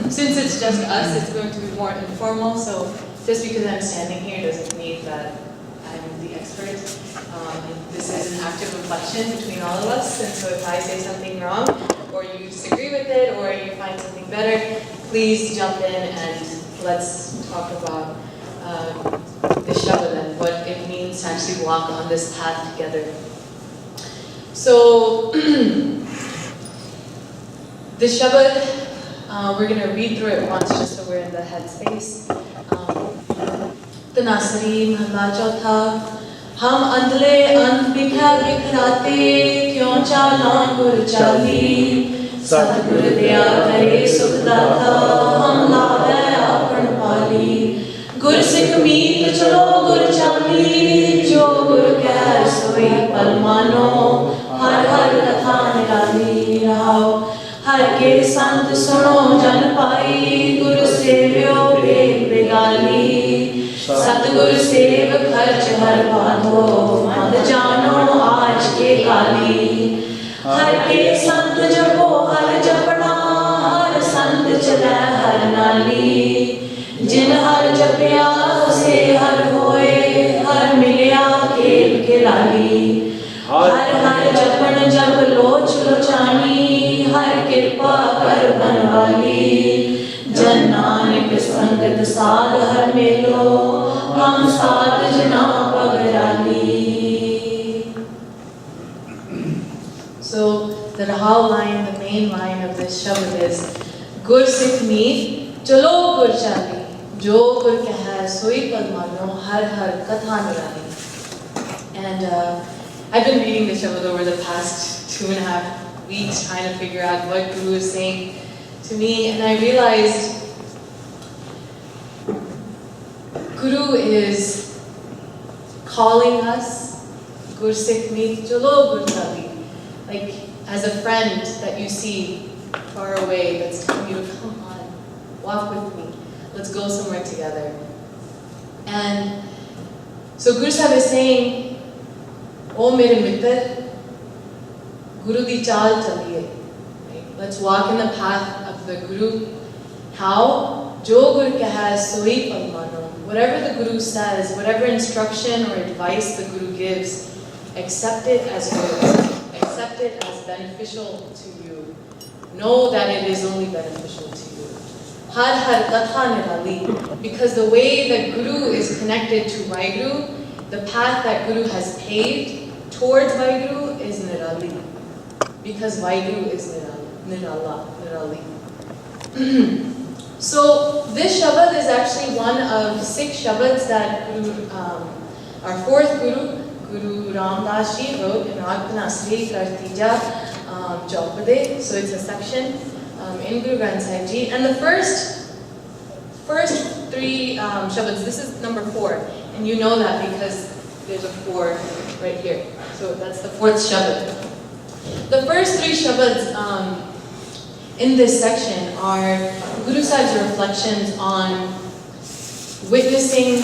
Since it's just us, it's going to be more informal, so just because I'm standing here doesn't mean that I'm the expert. This is an active reflection between all of us, and so if I say something wrong, or you disagree with it, or you find something better, please jump in and let's talk about the Shabad and what it means to actually walk on this path together. So, the Shabad, we're going to read through it once just so we're in the headspace. Tanasari Mahalla Chautha. हम अंधले अंध बिखा बिखराते क्यों चालां गुर चाली सतगुर दया करे सुखदाता हम लावे आपन पाली गुर सिख मीत चलो गुर चाली जो गुर कह सोई पल मानो हर हर कथा निराली रहाओ हर के संत सुनो जन पाई गुर सेव्यो बेग बेगाली सतगुर सेव खर्च हर बांधो मद जानो आज के काली हर के संत जपो हर जपना हर संत चले हर नाली जिन हर जपया से हर होए हर मिलया केल के लाली हर हर जपन जब लोच लोचानी हर कृपा कर बनवाली जन नानक संगत साध हर मेलो हम साध जना पगराली. So the Rahal line, the main line of this Shabad is Gur Sikh Meet Chalo Gur Chali Jo Gur Kehai Soi Pad Mano Har Har Katha Nirali. And I've been reading the Shabad over the past 2.5 weeks trying to figure out what Guru is saying to me, and I realized Guru is calling us Gur Sikh Meet Chalo Gur Chali, like as a friend that you see far away that's telling you to come on, walk with me, let's go somewhere together. And so Guru Sahib is saying, O mere mittar, Guru di chal chaliye. Let's walk in the path of the Guru. How? Jo Gur kehai soi pad mano. Whatever the Guru says, whatever instruction or advice the Guru gives, accept it as good. Accept it as beneficial to you. Know that it is only beneficial to you. Har har katha nirali. Because the way that Guru is connected to Vaheguru, the path that Guru has paved towards Vaheguru is nirali. Because Vaheguru is nirali. So this Shabad is actually one of 6 Shabads that Guru, our 4th Guru, Guru Ram Das Ji wrote in Agpanasri Kartija Jaupade. So it's a section in Guru Granth Sahib Ji. And the first 3 Shabads, this is number 4. And you know that because there's a 4 right here. So that's the 4th Shabad. The first 3 Shabads in this section are Guru Sahib's reflections on witnessing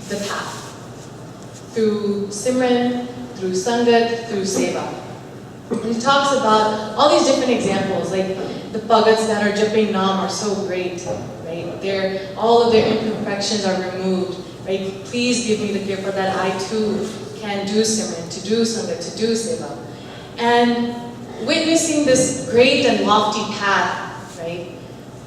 the path through Simran, through Sangat, through Seva. And he talks about all these different examples, like the Bhagats that are Japing Nam are so great, right? All of their imperfections are removed, right? Please give me the kripa that I too can do Simran, to do Sangat, to do Seva. And witnessing this great and lofty path, right?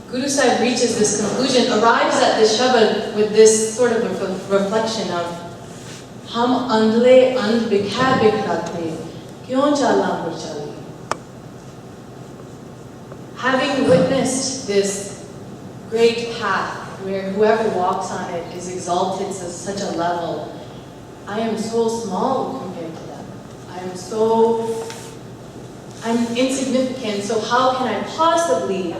Guru Sahib reaches this conclusion, arrives at this Shabad with this sort of a reflection of Hum andle and bikha bikrate, kyon chala gur chali. Having witnessed this great path where whoever walks on it is exalted to such a level, I am so small compared to them. I'm insignificant, so how can I possibly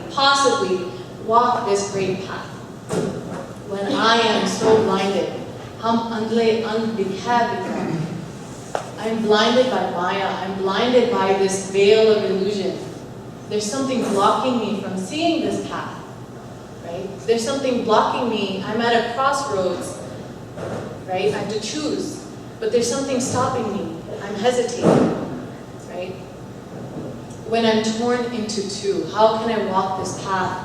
walk this great path when I am so blinded? I'm blinded by Maya, I'm blinded by this veil of illusion. There's something blocking me from seeing this path, right? There's something blocking me, I'm at a crossroads, right? I have to choose, but there's something stopping me, I'm hesitating. Right? when I'm torn into two? How can I walk this path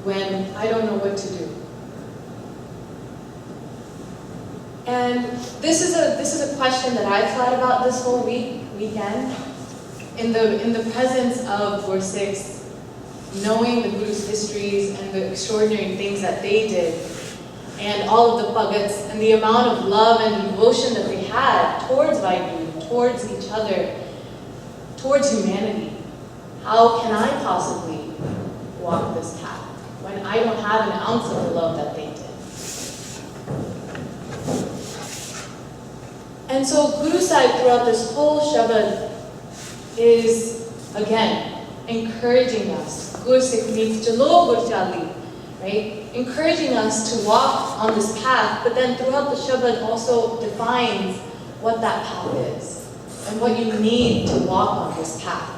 when I don't know what to do? And this is a question that I've thought about this whole weekend. In the presence of Gursikhs, knowing the Guru's histories and the extraordinary things that they did, and all of the bhagats, and the amount of love and devotion that they had towards Vaheguru, towards each other, towards humanity. How can I possibly walk this path when I don't have an ounce of the love that they did? And so Guru Sahib throughout this whole Shabad is, again, encouraging us. Gursikh means Jalo Gurchali, right? Encouraging us to walk on this path, but then throughout the Shabad also defines what that path is and what you need to walk on this path.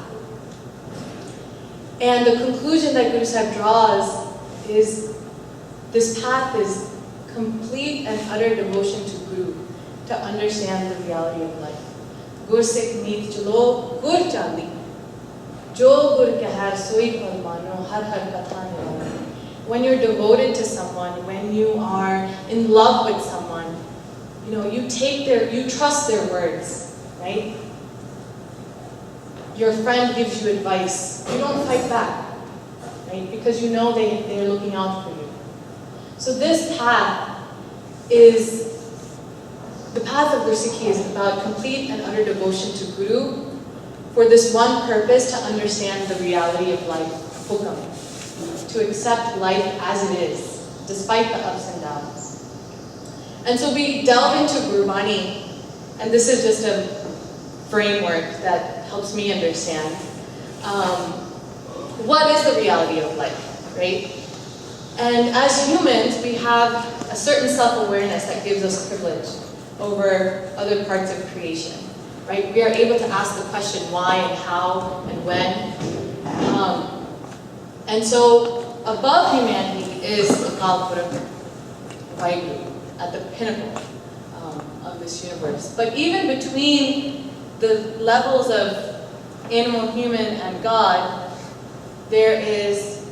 And the conclusion that Guru Sahib draws is this path is complete and utter devotion to Guru to understand the reality of life. Gursikh means Jalo Gur Chali. Jo Gur Kahar Soi Palmano Har Har Katha Nirani. When you're devoted to someone, when you are in love with someone, you trust their words, right? Your friend gives you advice. You don't fight back, right? Because you know they're looking out for you. So this path is, the path of Gursikhi is about complete and utter devotion to Guru for this one purpose, to understand the reality of life, hukam, to accept life as it is, despite the ups and downs. And so we delve into Gurbani, and this is just a framework that helps me understand what is the reality of life, right? And as humans, we have a certain self-awareness that gives us privilege over other parts of creation, right? We are able to ask the question why and how and when. And so above humanity is Akal Purakh, Vaheguru, at the pinnacle of this universe. But even between the levels of animal, human, and God, there is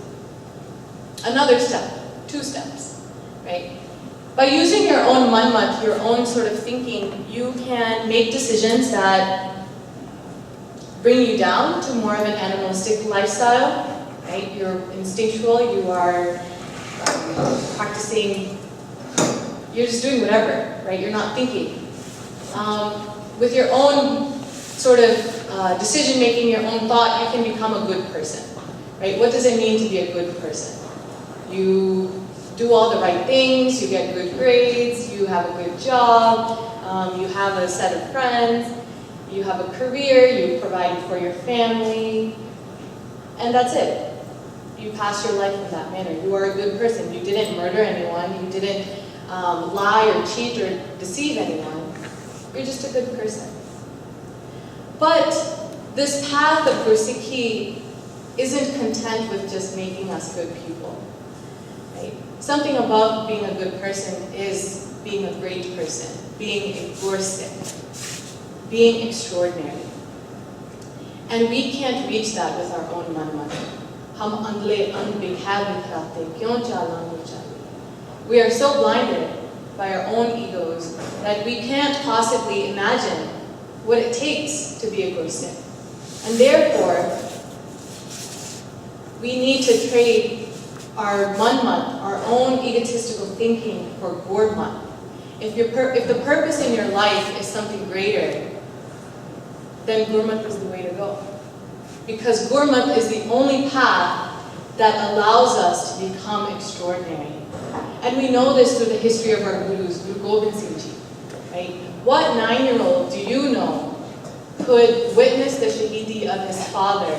another step, two steps, right? By using your own manmat, your own sort of thinking, you can make decisions that bring you down to more of an animalistic lifestyle, right? You're instinctual, you are practicing, you're just doing whatever, right? You're not thinking. With your own sort of decision-making, your own thought, you can become a good person, right? What does it mean to be a good person? You do all the right things, you get good grades, you have a good job, you have a set of friends, you have a career, you provide for your family, and that's it. You pass your life in that manner. You are a good person. You didn't murder anyone, you didn't lie or cheat or deceive anyone. You're just a good person. But this path of Gursikhi isn't content with just making us good people. Right? Something above being a good person is being a great person, being a Gursikh, being extraordinary. And we can't reach that with our own manmat. We are so blinded by our own egos that we can't possibly imagine what it takes to be a Gursikh. And therefore, we need to trade our manmat, our own egotistical thinking, for Gurmat. If the purpose in your life is something greater, then Gurmat is the way to go. Because Gurmat is the only path that allows us to become extraordinary. And we know this through the history of our Gurus, Guru Gobind Singh Ji. Right? What 9-year-old do you know could witness the Shahidi of his father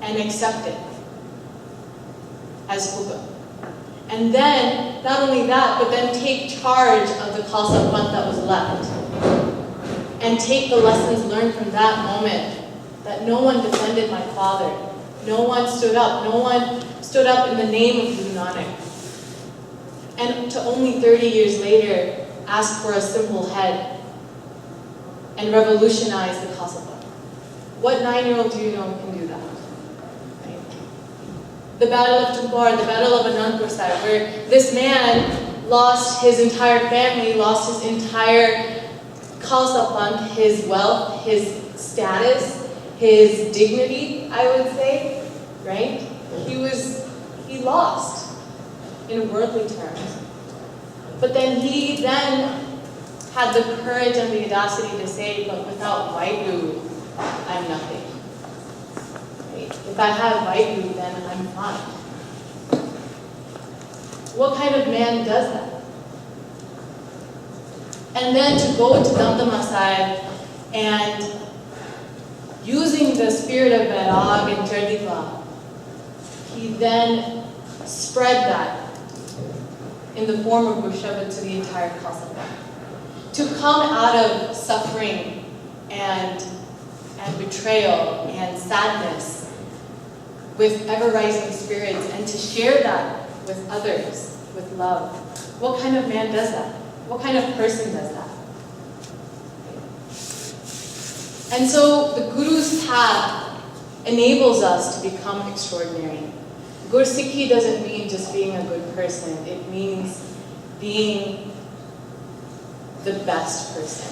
and accept it as hukam? And then, not only that, but then take charge of the Khalsa Panth that was left. And take the lessons learned from that moment, that no one defended my father. No one stood up. No one stood up in the name of Guru Nanak. And to only 30 years later, ask for a simple head and revolutionize the Khalsa Panth. What 9-year-old do you know can do that? Right? The Battle of Tumpar, the Battle of Anandpur Sahib, where this man lost his entire family, lost his entire Khalsa Panth, his wealth, his status, his dignity, I would say, right? He lost in worldly terms. But then he had the courage and the audacity to say, but without Vaheguru, I'm nothing. Right? If I have Vaheguru, then I'm fine. What kind of man does that? And then to go to Damdama Sahib and using the spirit of Vairag and Chardipa, he then spread that in the form of Gurshavad to the entire Khalsa Panth. To come out of suffering and betrayal and sadness with ever-rising spirits and to share that with others, with love. What kind of man does that? What kind of person does that? And so the Guru's path enables us to become extraordinary. Gursikhi doesn't mean just being a good person. It means being the best person.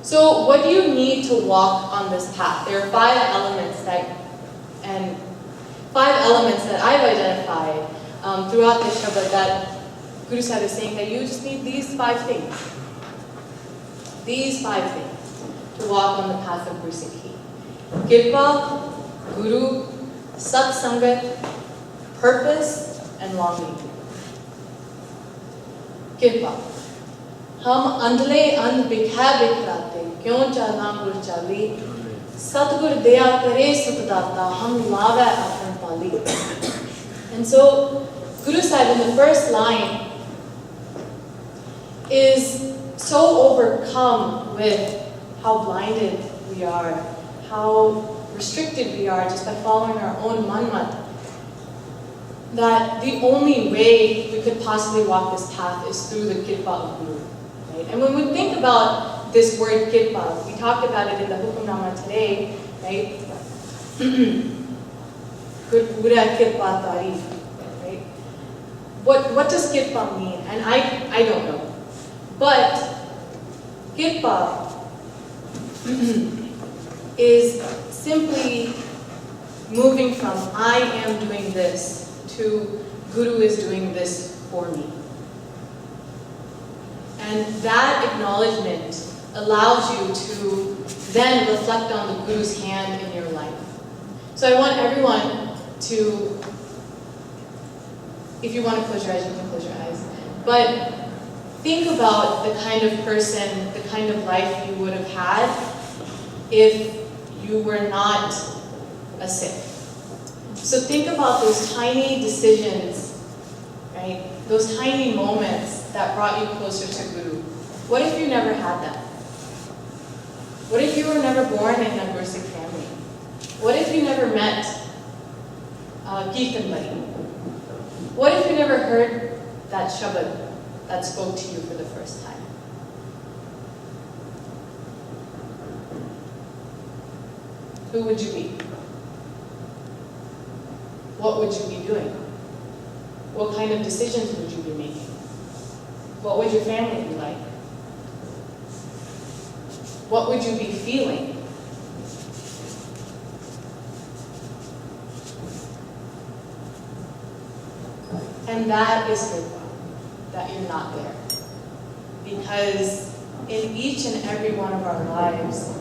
So what do you need to walk on this path? There are 5 elements that I've identified throughout the Shabad that Guru Sahib is saying that you just need these 5 things. These 5 things to walk on the path of Gursikhi. Kirpa, Guru, Sat Sangat, purpose, and longing. Kirpa. हम अंधले अंध बिखा बिखराते क्यों चालना गुर चाली सतगुर दया करे सुखदाता हम लावे अपन पाली. And so Guru Sahib in the first line is so overcome with how blinded we are, how restricted we are just by following our own manmat, that the only way we could possibly walk this path is through the Kirpa of Guru. Right? And when we think about this word Kirpa, we talked about it in the Hukamnama today, right? Gura Kirpa Tarif, right? What does Kirpa mean? And I don't know. But Kirpa is simply moving from I am doing this to Guru is doing this for me. And that acknowledgement allows you to then reflect on the Guru's hand in your life. So I want everyone to, if you want to close your eyes, you can close your eyes. But think about the kind of person, the kind of life you would have had if you were not a Sikh. So think about those tiny decisions, right? Those tiny moments that brought you closer to Guru. What if you never had that? What if you were never born in a Gursikh family? What if you never met Kirtan Bari? What if you never heard that Shabad that spoke to you for the first time? Who would you be? What would you be doing? What kind of decisions would you be making? What would your family be like? What would you be feeling? And that is the problem, that you're not there. Because in each and every one of our lives,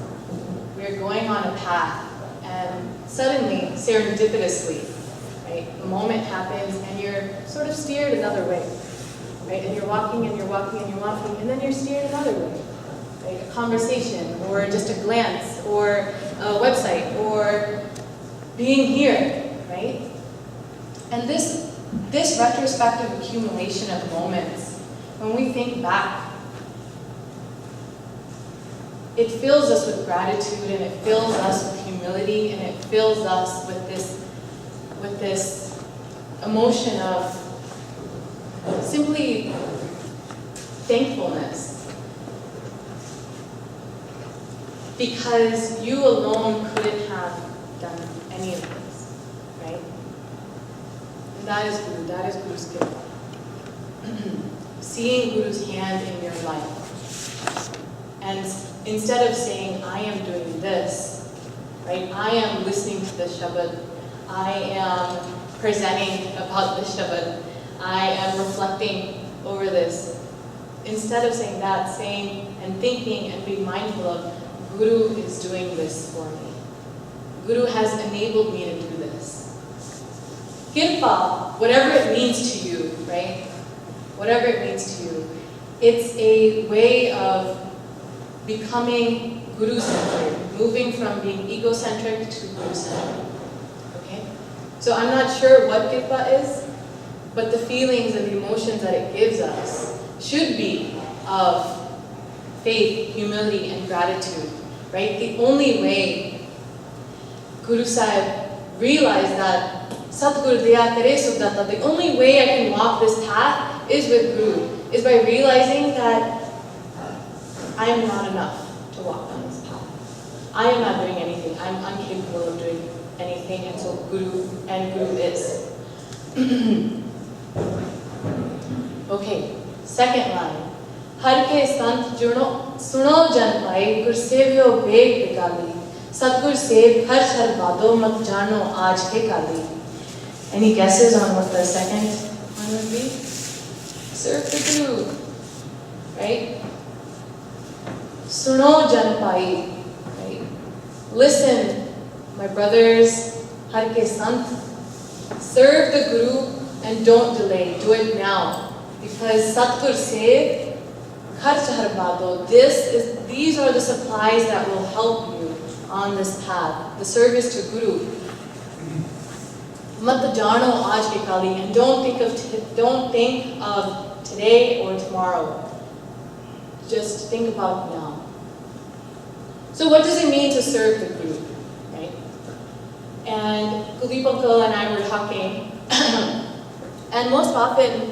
we're going on a path, and suddenly, serendipitously, right, a moment happens and you're sort of steered another way. Right? And you're walking and you're walking and you're walking, and then you're steered another way. Right? A conversation, or just a glance, or a website, or being here, right? And this retrospective accumulation of moments, when we think back, it fills us with gratitude, and it fills us with humility, and it fills us with this emotion of simply thankfulness. because you alone couldn't have done any of this, right? And that is Guru's gift. Seeing Guru's hand in your life. And instead of saying, I am doing this, right? I am listening to the Shabad. I am presenting about the Shabad. I am reflecting over this. Instead of saying that, saying and thinking and being mindful of, Guru is doing this for me. Guru has enabled me to do this. Kirpa, whatever it means to you, right? Whatever it means to you, it's a way of becoming Guru-centered, moving from being ego-centric to Guru-centered. Okay? So I'm not sure what Kirpa is, but the feelings and the emotions that it gives us should be of faith, humility, and gratitude, right? The only way Guru Sahib realized that Satguru Daya Kare Sukhdata, the only way I can walk this path is with Guru, is by realizing that I am not enough to walk on this path. I am not doing anything. I'm incapable of doing anything, and so Guru is. Okay. Second line. Har ke sant juno suno jan pai gur sevyo beg bigali Satgur sev har shar bado mat jano aaj ke kali. Any guesses on what the second one would be? Serve the Guru, right? Suno jan pai, right? Listen, my brothers, har ke sant, serve the Guru and don't delay, do it now. Because Satgur Sev, Kharch Har Bado, these are the supplies that will help you on this path, the service to Guru. Mat Jano Aaj Ke Kali, and don't think of today or tomorrow. Just think about now. So what does it mean to serve the Guru, right? And Kuldeep Uncle and I were talking, and most often,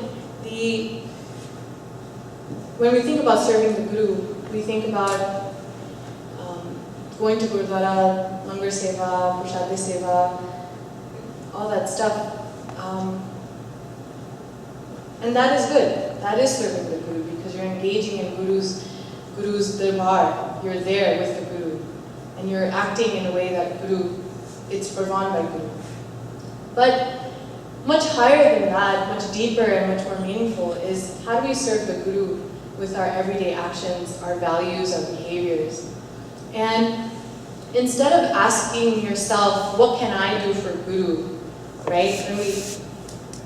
when we think about serving the Guru, we think about going to Gurudwara, Langar Seva, Prashadi Seva, all that stuff. And that is good. That is serving the Guru because you're engaging in Guru's darbar. You're there with the Guru. And you're acting in a way that it's performed by Guru. But much higher than that, much deeper and much more meaningful is how do we serve the Guru with our everyday actions, our values, our behaviors. And instead of asking yourself, what can I do for Guru, right?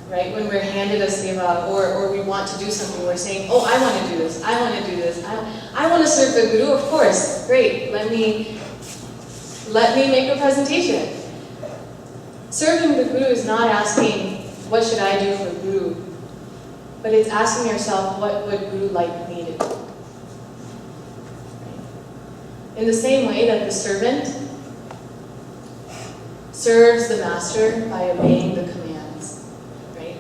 When we're handed a seva or we want to do something, we're saying, oh, I want to do this, I want to do this, I want to serve the Guru, of course, great, let me make a presentation. Serving the Guru is not asking, what should I do for Guru? But it's asking yourself, what would Guru like me to do? In the same way that the servant serves the master by obeying the commands, right?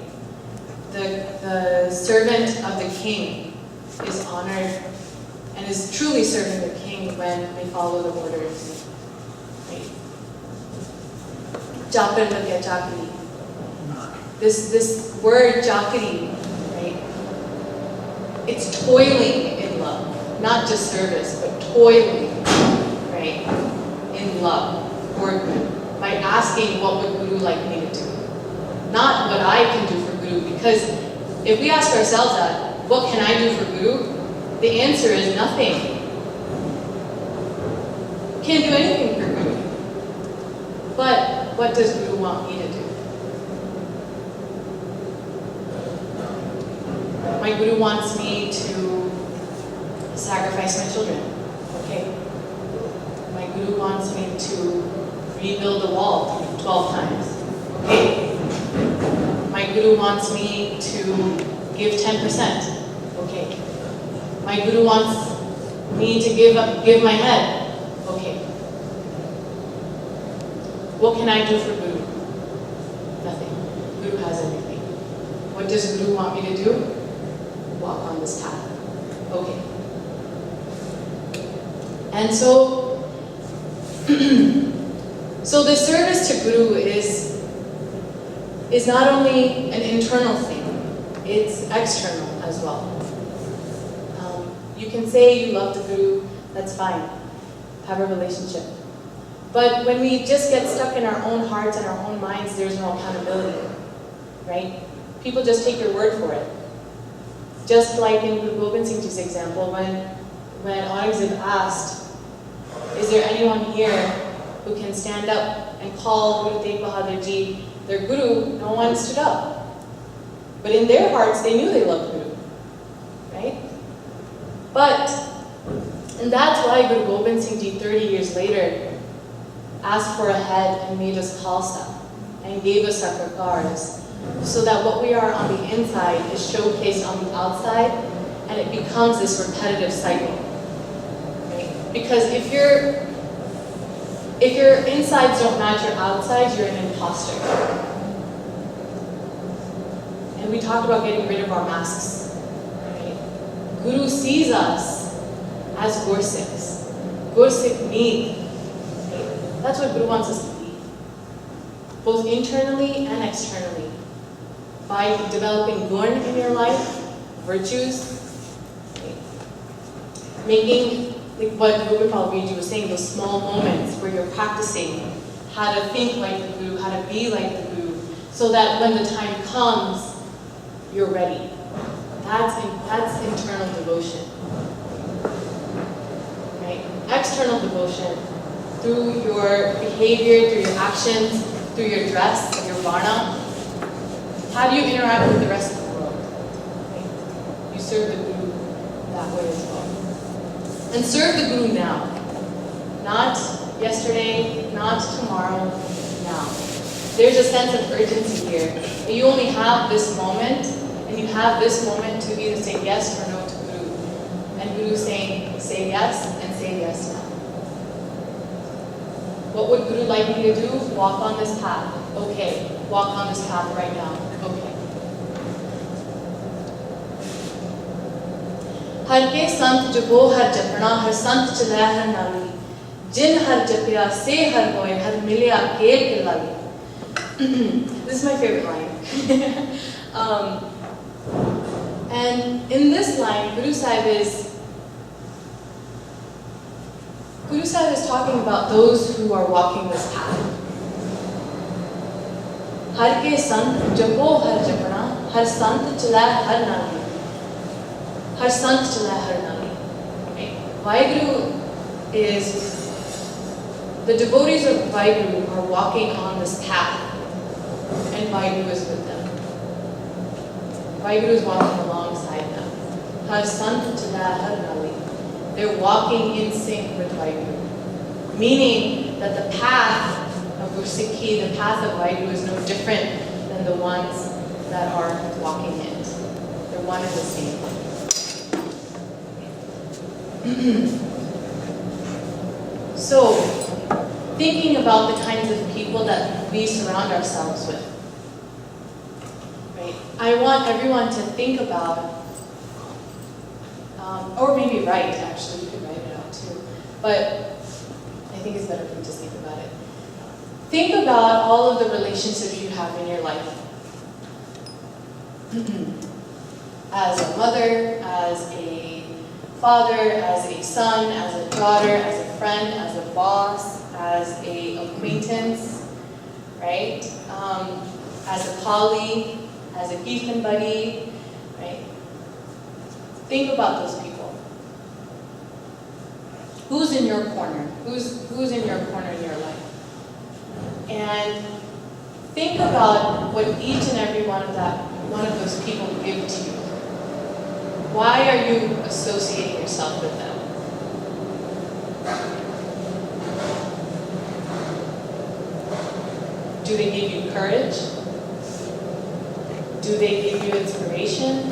The servant of the king is honored and is truly serving the king when they follow the orders, right? Chakar lagya chakri. This word chakri, right? It's toiling in love, not just service, but toiling, right? In love for Guru by asking what would Guru like me to do, not what I can do for Guru. Because if we ask ourselves that, what can I do for Guru? The answer is nothing. Can't do anything for Guru. But what does Guru want me to do? My Guru wants me to sacrifice my children. Okay. My Guru wants me to rebuild the wall 12 times. Okay. My Guru wants me to give 10%. Okay. My Guru wants me to give my head. Okay. What can I do for Guru? Nothing. Guru has everything. What does Guru want me to do? Walk on this path. Okay. And so So the service to Guru is not only an internal thing, it's external as well. You can say you love the Guru, that's fine. Have a relationship. But when we just get stuck in our own hearts and our own minds, there's no accountability, right? People just take your word for it. Just like in Guru Gobind Singh Ji's example, when Aurangzeb asked, is there anyone here who can stand up and call Guru Tegh Bahadur Ji their Guru? No one stood up. But in their hearts, they knew they loved Guru, right? And that's why Guru Gobind Singh Ji 30 years later asked for a head and made us Khalsa and gave us our prakars, so that what we are on the inside is showcased on the outside, and it becomes this repetitive cycle. Right? Because if your insides don't match your outsides, you're an imposter. And we talked about getting rid of our masks. Right? Guru sees us as Gursikhs. Gursikh need. Right? That's what Guru wants us to be. Both internally and externally. By developing gun in your life, virtues, right? Making, like what Guru Balpreet was saying, those small moments where you're practicing how to think like the Guru, how to be like the Guru, so that when the time comes, you're ready. That's internal devotion. Right? External devotion, through your behavior, through your actions, through your dress, your varna. How do you interact with the rest of the world? Right? You serve the Guru that way as well. And serve the Guru now. Not yesterday, not tomorrow, now. There's a sense of urgency here. You only have this moment, and you have this moment to either say yes or no to Guru. And Guru saying, say yes, and say yes now. What would Guru like me to do? Walk on this path. Okay. Walk on this path right now. Okay. हर के संत जपो हर जपना हर संत चलै हर नाली जिन हर जपिया से हर होए हर मिलिया केर किलाली. This is my favorite line. And in this line, Guru Sahib is talking about those who are walking this path. हर के संत जपो हर जपना हर संत चलै हर नाली हर संत चलै हर नाली. Vaheguru is, the devotees of Vaheguru are walking on this path, and Vaheguru is with them. Vaheguru is walking alongside them. Har sant chala har nali. They're walking in sync with Vaheguru, meaning that the path of Gursikhi, the path of Vaheguru, is no different than the ones that are walking it. They're one and the same. So, thinking about the kinds of people that we surround ourselves with. Right? I want everyone to think about, or maybe write, actually, you could write it out too, but I think it's better if we just think about it. Think about all of the relationships you have in your life. As a mother, as a father, as a son, as a daughter, as a friend, as a boss, as a acquaintance, right? As a colleague, as a kirtan buddy, right? Think about those people. Who's in your corner? Who's in your corner in your life? And think about what each and every one of those people give to you. Why are you associating yourself with them? Do they give you courage? Do they give you inspiration?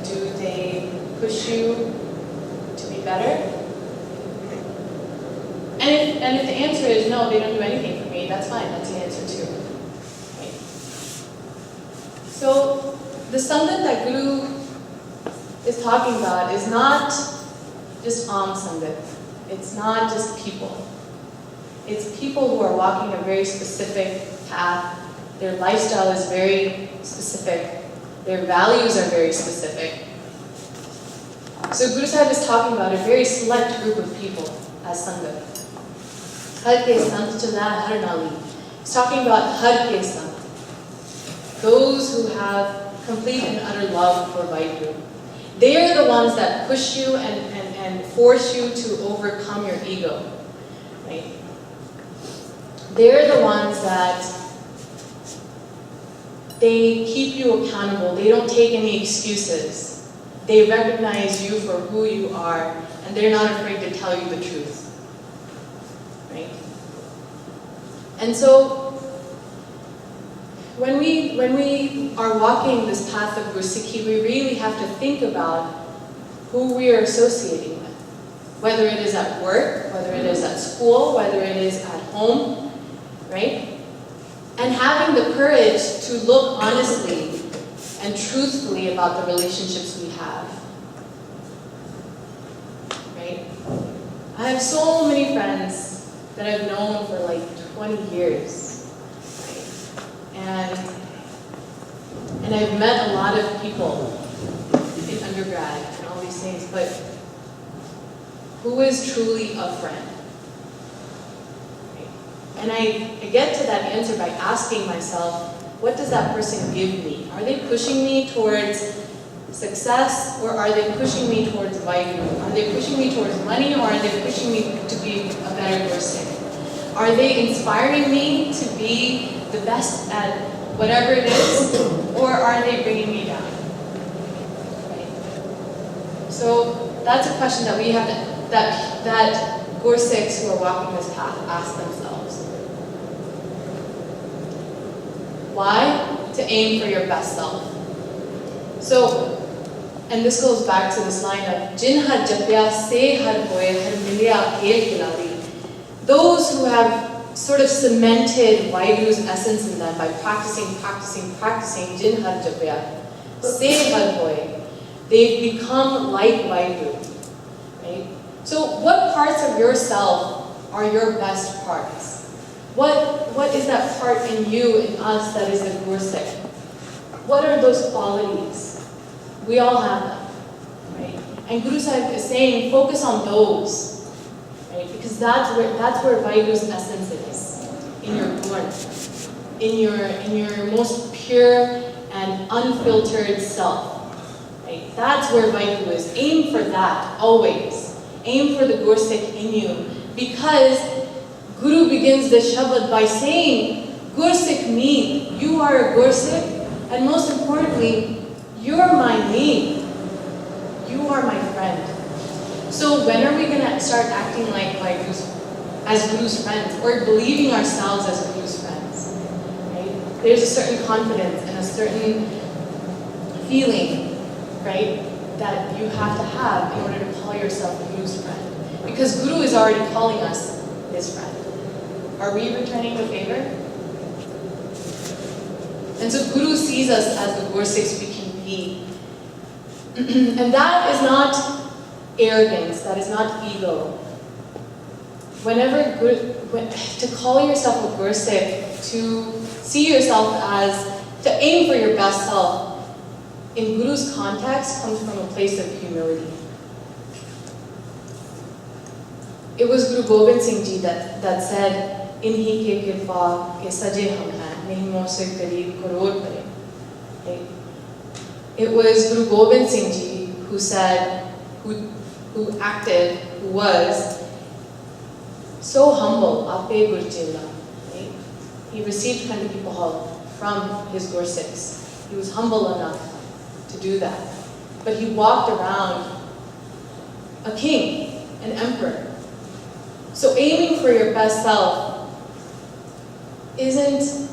Do they push you to be better? And if the answer is no, they don't do anything for me, that's fine, that's the answer too. Right? So, the Sangat that Guru is talking about is not just Sangat. It's not just people. It's people who are walking a very specific path. Their lifestyle is very specific. Their values are very specific. So Guru Sahib is talking about a very select group of people as Sangha. Har ke sant chala har nali. He's talking about har ke sant. Those who have complete and utter love for Vaheguru. They are the ones that push you and force you to overcome your ego. Right? They're the ones that they keep you accountable. They don't take any excuses. They recognize you for who you are, and they're not afraid to tell you the truth. Right? And so, when we are walking this path of Gursikhi, we really have to think about who we are associating with. Whether it is at work, whether it is at school, whether it is at home, right? And having the courage to look honestly and truthfully about the relationships we have. Right? I have so many friends that I've known for like 20 years. Right? And I've met a lot of people in undergrad and all these things, but who is truly a friend? And I get to that answer by asking myself, what does that person give me? Are they pushing me towards success, or are they pushing me towards Vaheguru? Are they pushing me towards money, or are they pushing me to be a better person? Are they inspiring me to be the best at whatever it is, or are they bringing me down? Right? So that's a question that we have to, that Gursikhs who are walking this path ask themselves. Why? To aim for your best self. So, and this goes back to this line of Jin har japya se har hoye har milya khel khiladi. Those who have sort of cemented Vaheguru's essence in them by practicing Jin har japya se har hoye, they've become like Vaheguru. Right? So what parts of yourself are your best parts? What is that part in you, in us, that is the Gursikh? What are those qualities? We all have them, right? And Guru Sahib is saying, focus on those, right? Because that's where Vaheguru's essence is, in your gun, in your most pure and unfiltered self, right? That's where Vaheguru is. Aim for that always. Aim for the Gursikh in you, because Guru begins the Shabad by saying, Gursikh me, you are a Gursikh, and most importantly, you're my me. You are my friend. So when are we going to start acting like as Guru's friends, or believing ourselves as Guru's friends? Right? There's a certain confidence and a certain feeling, right, that you have to have in order to call yourself Guru's friend. Because Guru is already calling us his friend. Are we returning the favor? And so Guru sees us as the Gursikhs we can be. And that is not arrogance, that is not ego. To call yourself a Gursikh, to see yourself to aim for your best self, in Guru's context, comes from a place of humility. It was Guru Gobind Singh Ji that said, "Inhi ke kirpa ke saje hum hain, nihimon se kareeb crore pare." It was Guru Gobind Singh Ji who said, who was so humble, ape gurchela. He received Khandi Pahal from his Gursikhs. He was humble enough to do that. But he walked around a king, an emperor. So aiming for your best self isn't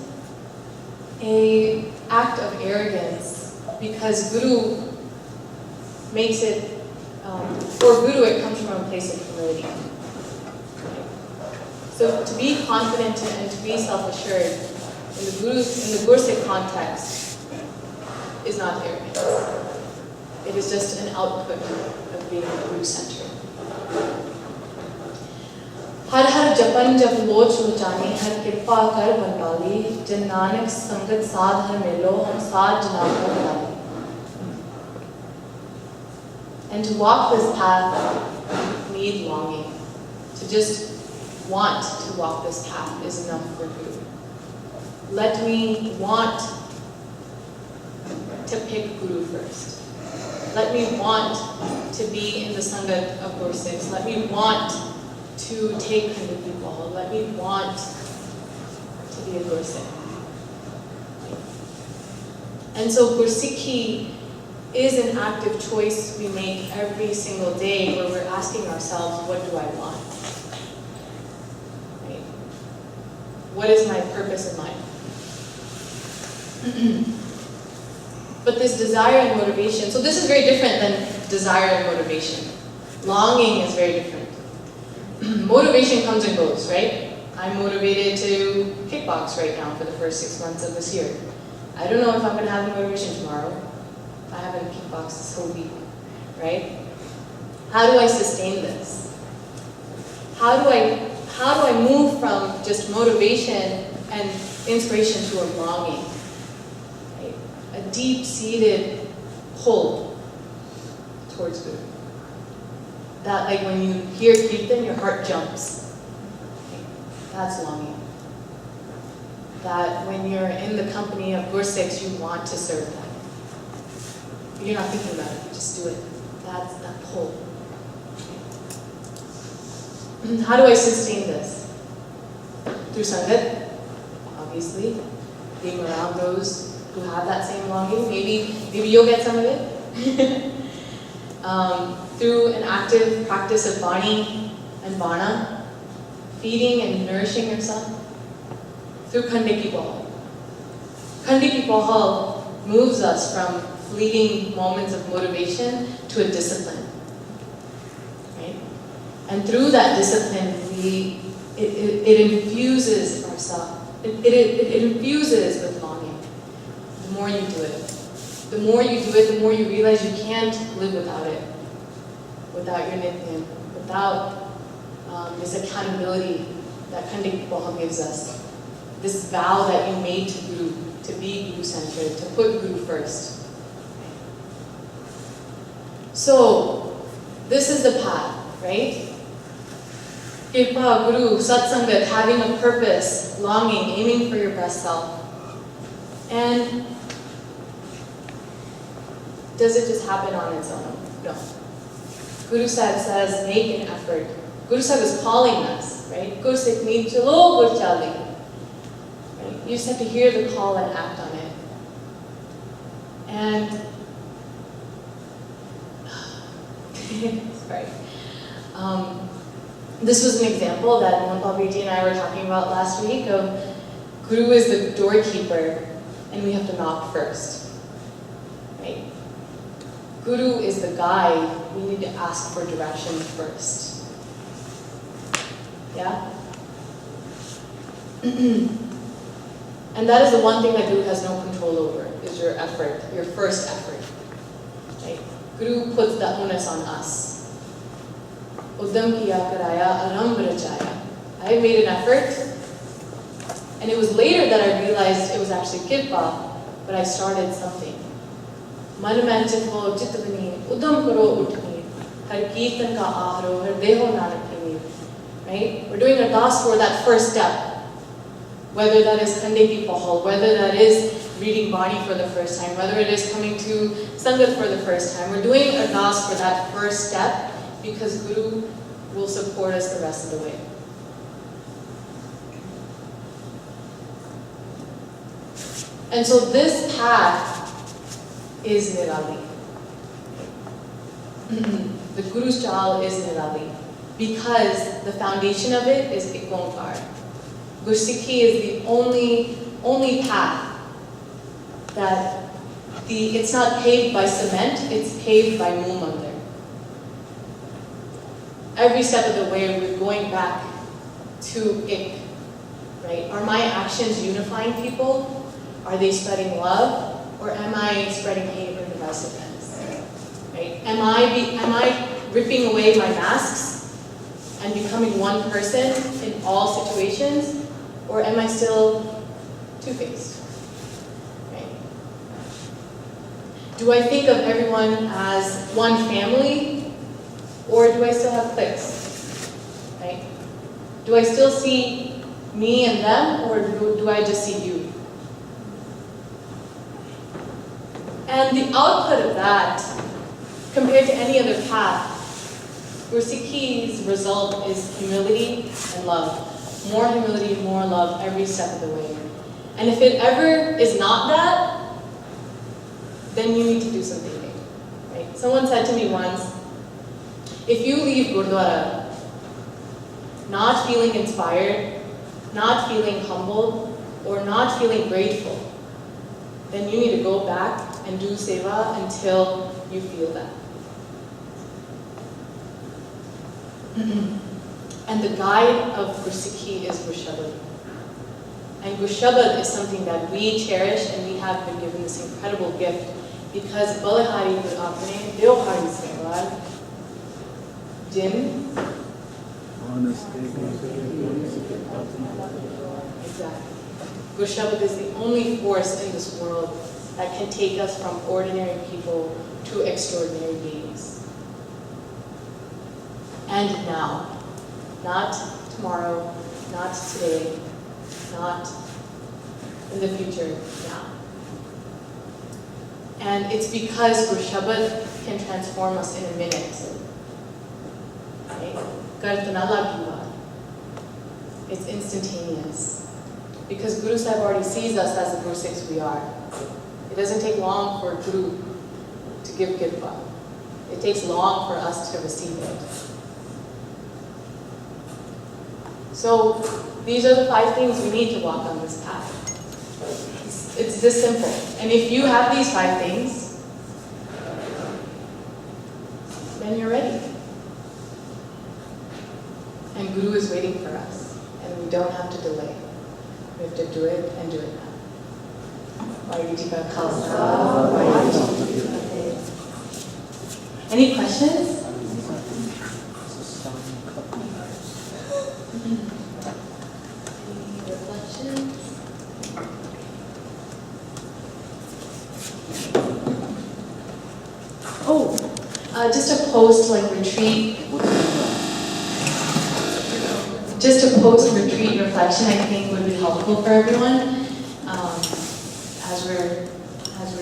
an act of arrogance, because Guru makes it, for Guru it comes from a place of humility. So to be confident and to be self-assured in the Gursikh context is not arrogance. It is just an output of being Guru-centered. जपन जप लोच लोचानी हर कृपा कर बनवाली जन नानक संगत साध हर मिलो हम साध जनाब का बनाली. And to walk this path need longing. To just want to walk this path is enough for Guru. Let me want to pick Guru first. Let me want to be in the Sangat of Gursikhs. Let me want to take Khandaki Bahal. Let me want to be a Gursikh. And so Gursikhi is an active choice we make every single day where we're asking ourselves, what do I want? Right? What is my purpose in life? But this desire and motivation, so this is very different than desire and motivation. Longing is very different. Motivation comes and goes, right? I'm motivated to kickbox right now for the first 6 months of this year. I don't know if I'm going to have the motivation tomorrow. I haven't kickboxed this whole week, right? How do I sustain this? How do I move from just motivation and inspiration to a longing? A deep-seated pull towards Guru. That like when you hear Kirtan, your heart jumps. That's longing. That when you're in the company of Gursikhs, you want to serve them. You're not thinking about it, you just do it. That's that pull. How do I sustain this? Through Sangat, obviously. Being around those who have that same longing. Maybe you'll get some of it. Through an active practice of Bani and Bana, feeding and nourishing yourself. Through Khandaki Bahal. Khandaki Bahal moves us from fleeting moments of motivation to a discipline. Right? And through that discipline, it infuses ourselves. It infuses with longing. The more you do it. The more you do it, the more you realize you can't live without it. Without your nityan. Without this accountability that Khandaki Bahal gives us. This vow that you made to Guru, to be Guru-centered, to put Guru first. So, this is the path, right? Kirpa, Guru, Satsangat, having a purpose, longing, aiming for your best self. And does it just happen on its own? No. Guru Sahib says, make an effort. Guru Sahib is calling us, right? Gursikh mean chalo gur chali. Right? You just have to hear the call and act on it. And sorry. This was an example that Balpreet and I were talking about last week of Guru is the doorkeeper and we have to knock first. Right? Guru is the guide, we need to ask for direction first. Yeah? And that is the one thing that Guru has no control over, is your effort, your first effort. Right? Guru puts the onus on us. Uddam kiya karaya aramb rachaya. I made an effort, and it was later that I realized it was actually kirpa, but I started something. Man mein chitvo chitbani, uddam karo utni, har kirtan ka ahro, har deho nanak premi. Right? We're doing a task for that first step. Whether that is Khandaki Bahal, whether that is reading Bani for the first time, whether it is coming to Sangat for the first time. We're doing a task for that first step because Guru will support us the rest of the way. And so this path is Nirali. The Guru's chal is Nirali because the foundation of it is Ikonkar. Gursikhi is the only path that it's not paved by cement, it's paved by Mool Mandir. Every step of the way we're going back to Ik, right? Are my actions unifying people? Are they spreading love? Or am I spreading hate or divisiveness? Right? Am I ripping away my masks and becoming one person in all situations, or am I still two-faced? Right? Do I think of everyone as one family, or do I still have cliques? Right? Do I still see me and them, or do I just see you? And the output of that, compared to any other path, Gursikhi's result is humility and love. More humility, more love every step of the way. And if it ever is not that, then you need to do some thinking. Right? Someone said to me once, if you leave Gurdwara not feeling inspired, not feeling humbled, or not feeling grateful, then you need to go back and do seva until you feel that. And the guide of Gursikhi is Gurshabad. And Gurshabad is something that we cherish, and we have been given this incredible gift because Balahari Gur Apne Deohari Sewar Jim. Exactly. Gurshabad is the only force in this world that can take us from ordinary people to extraordinary beings. And now. Not tomorrow, not today, not in the future, now. And it's because Gurshabad can transform us in a minute. Right? It's instantaneous. Because Guru Sahib already sees us as the Gursikhs we are. It doesn't take long for Guru to give Kirpa. It takes long for us to receive it. So these are the 5 things we need to walk on this path. It's this simple. And if you have these 5 things, then you're ready. And Guru is waiting for us. And we don't have to delay. We have to do it and do it now. Any questions? Any reflections? Oh, just a post-retreat reflection I think would be helpful for everyone as we're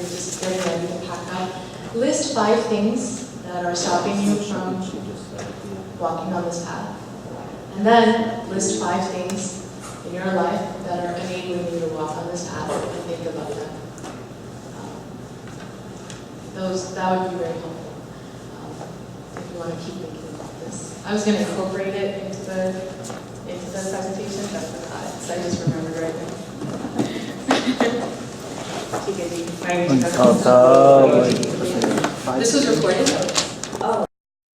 just getting ready to pack up. List 5 things that are stopping you from walking on this path. And then list 5 things in your life that are enabling you to walk on this path and think about them. That would be very helpful if you want to keep thinking about this. I was going to incorporate it into the presentation, but I forgot it, so I just remembered right now. This was recorded?